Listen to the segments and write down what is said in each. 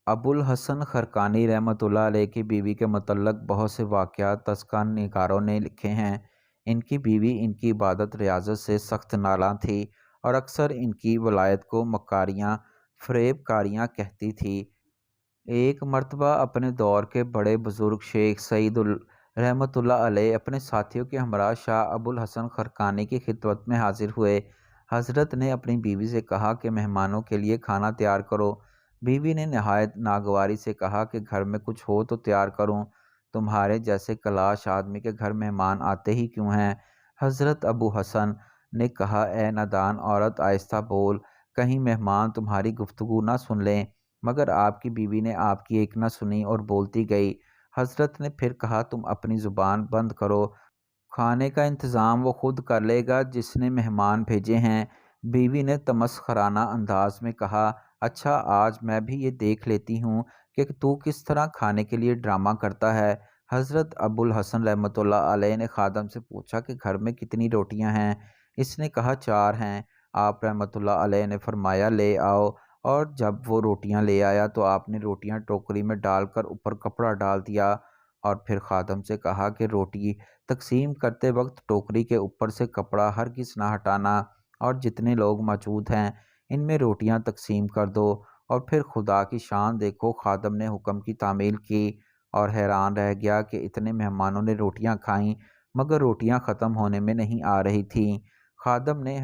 ابوالحسن خرقانی رحمۃ اللہ علیہ کی بیوی کے متعلق بہت سے واقعات تذکرہ نگاروں نے لکھے ہیں۔ ان کی بیوی ان کی عبادت ریاضت سے سخت نالاں تھی اور اکثر ان کی ولایت کو مکاریاں فریب کاریاں کہتی تھی۔ ایک مرتبہ اپنے دور کے بڑے بزرگ شیخ سعید رحمۃ اللہ علیہ اپنے ساتھیوں کے ہمراہ شاہ ابوالحسن خرقانی کی خدمت میں حاضر ہوئے۔ حضرت نے اپنی بیوی سے کہا کہ مہمانوں کے لیے کھانا تیار کرو۔ بیوی نے نہایت ناگواری سے کہا کہ گھر میں کچھ ہو تو تیار کروں، تمہارے جیسے کلاش آدمی کے گھر مہمان آتے ہی کیوں ہیں؟ حضرت ابوالحسن نے کہا، اے نادان عورت، آہستہ بول، کہیں مہمان تمہاری گفتگو نہ سن لیں۔ مگر آپ کی بیوی نے آپ کی ایک نہ سنی اور بولتی گئی۔ حضرت نے پھر کہا، تم اپنی زبان بند کرو، کھانے کا انتظام وہ خود کر لے گا جس نے مہمان بھیجے ہیں۔ بیوی نے تمسخرانہ انداز میں کہا، اچھا آج میں بھی یہ دیکھ لیتی ہوں کہ تو کس طرح کھانے کے لیے ڈرامہ کرتا ہے۔ حضرت ابوالحسن رحمۃ اللہ علیہ نے خادم سے پوچھا کہ گھر میں کتنی روٹیاں ہیں؟ اس نے کہا 4 ہیں۔ آپ رحمۃ اللہ علیہ نے فرمایا لے آؤ، اور جب وہ روٹیاں لے آیا تو آپ نے روٹیاں ٹوکری میں ڈال کر اوپر کپڑا ڈال دیا، اور پھر خادم سے کہا کہ روٹی تقسیم کرتے وقت ٹوکری کے اوپر سے کپڑا ہرگز نہ ہٹانا، اور جتنے لوگ موجود ہیں ان میں روٹیاں تقسیم کر دو۔ اور پھر خدا کی شان دیکھو، خادم نے حکم کی تعمیل کی اور حیران رہ گیا کہ اتنے مہمانوں نے روٹیاں کھائیں مگر روٹیاں ختم ہونے میں نہیں آ رہی تھیں۔ خادم نے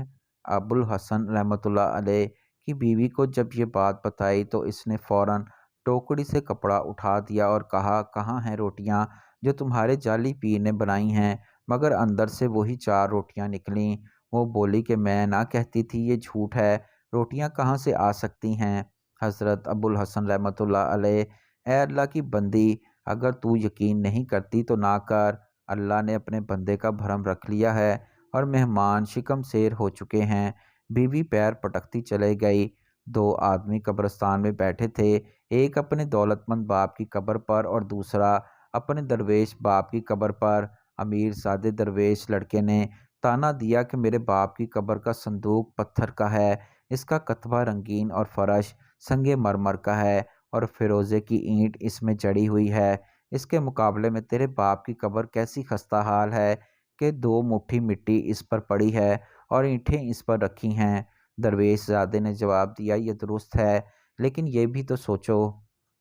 ابوالحسن رحمۃ اللہ علیہ کی بیوی کو جب یہ بات بتائی تو اس نے فوراً ٹوکری سے کپڑا اٹھا دیا اور کہا، کہاں ہیں روٹیاں جو تمہارے جعلی پیر نے بنائی ہیں؟ مگر اندر سے وہی 4 روٹیاں نکلیں۔ وہ بولی کہ میں نہ کہتی تھی یہ جھوٹ ہے، روٹیاں کہاں سے آ سکتی ہیں؟ حضرت ابوالحسن رحمۃ اللہ علیہ، اے اللہ کی بندی، اگر تو یقین نہیں کرتی تو نہ کر، اللہ نے اپنے بندے کا بھرم رکھ لیا ہے اور مہمان شکم سیر ہو چکے ہیں۔ بیوی پیر پٹکتی چلے گئی۔ 2 آدمی قبرستان میں بیٹھے تھے، ایک اپنے دولت مند باپ کی قبر پر اور دوسرا اپنے درویش باپ کی قبر پر۔ امیر زادے درویش لڑکے نے طعنہ دیا کہ میرے باپ کی قبر کا صندوق پتھر کا ہے، اس کا کتبہ رنگین اور فرش سنگ مرمر کا ہے اور فیروزے کی اینٹ اس میں جڑی ہوئی ہے، اس کے مقابلے میں تیرے باپ کی قبر کیسی خستہ حال ہے کہ 2 مٹھی مٹی اس پر پڑی ہے اور اینٹیں اس پر رکھی ہیں۔ درویش زادے نے جواب دیا، یہ درست ہے، لیکن یہ بھی تو سوچو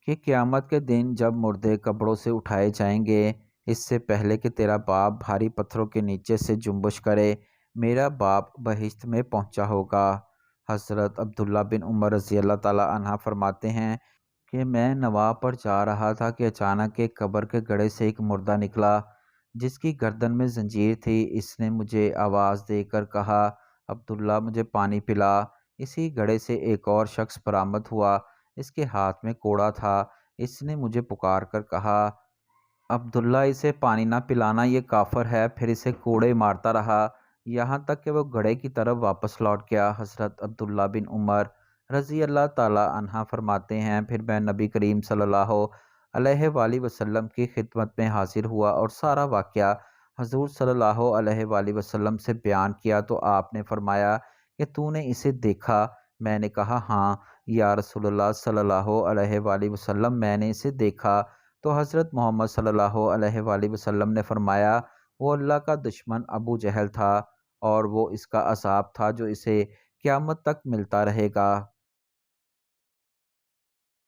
کہ قیامت کے دن جب مردے قبروں سے اٹھائے جائیں گے، اس سے پہلے کہ تیرا باپ بھاری پتھروں کے نیچے سے جنبش کرے، میرا باپ بہشت میں پہنچا ہوگا۔ حضرت عبداللہ بن عمر رضی اللہ تعالیٰ عنہ فرماتے ہیں کہ میں نواح پر جا رہا تھا کہ اچانک ایک قبر کے گڑھے سے ایک مردہ نکلا جس کی گردن میں زنجیر تھی۔ اس نے مجھے آواز دے کر کہا، عبداللہ مجھے پانی پلا۔ اسی گڑھے سے ایک اور شخص برآمد ہوا، اس کے ہاتھ میں کوڑا تھا۔ اس نے مجھے پکار کر کہا، عبداللہ اسے پانی نہ پلانا، یہ کافر ہے۔ پھر اسے کوڑے مارتا رہا یہاں تک کہ وہ گڑھے کی طرف واپس لوٹ گیا۔ حضرت عبداللہ بن عمر رضی اللہ تعالیٰ عنہ فرماتے ہیں، پھر میں نبی کریم صلی اللہ علیہ وآلہ وسلم کی خدمت میں حاضر ہوا اور سارا واقعہ حضور صلی اللہ علیہ وآلہ وسلم سے بیان کیا تو آپ نے فرمایا کہ تو نے اسے دیکھا؟ میں نے کہا، ہاں یا رسول اللہ صلی اللہ علیہ وآلہ وسلم، میں نے اسے دیکھا۔ تو حضرت محمد صلی اللہ علیہ وآلہ وسلم نے فرمایا، وہ اللہ کا دشمن ابو جہل تھا اور وہ اس کا عذاب تھا جو اسے قیامت تک ملتا رہے گا۔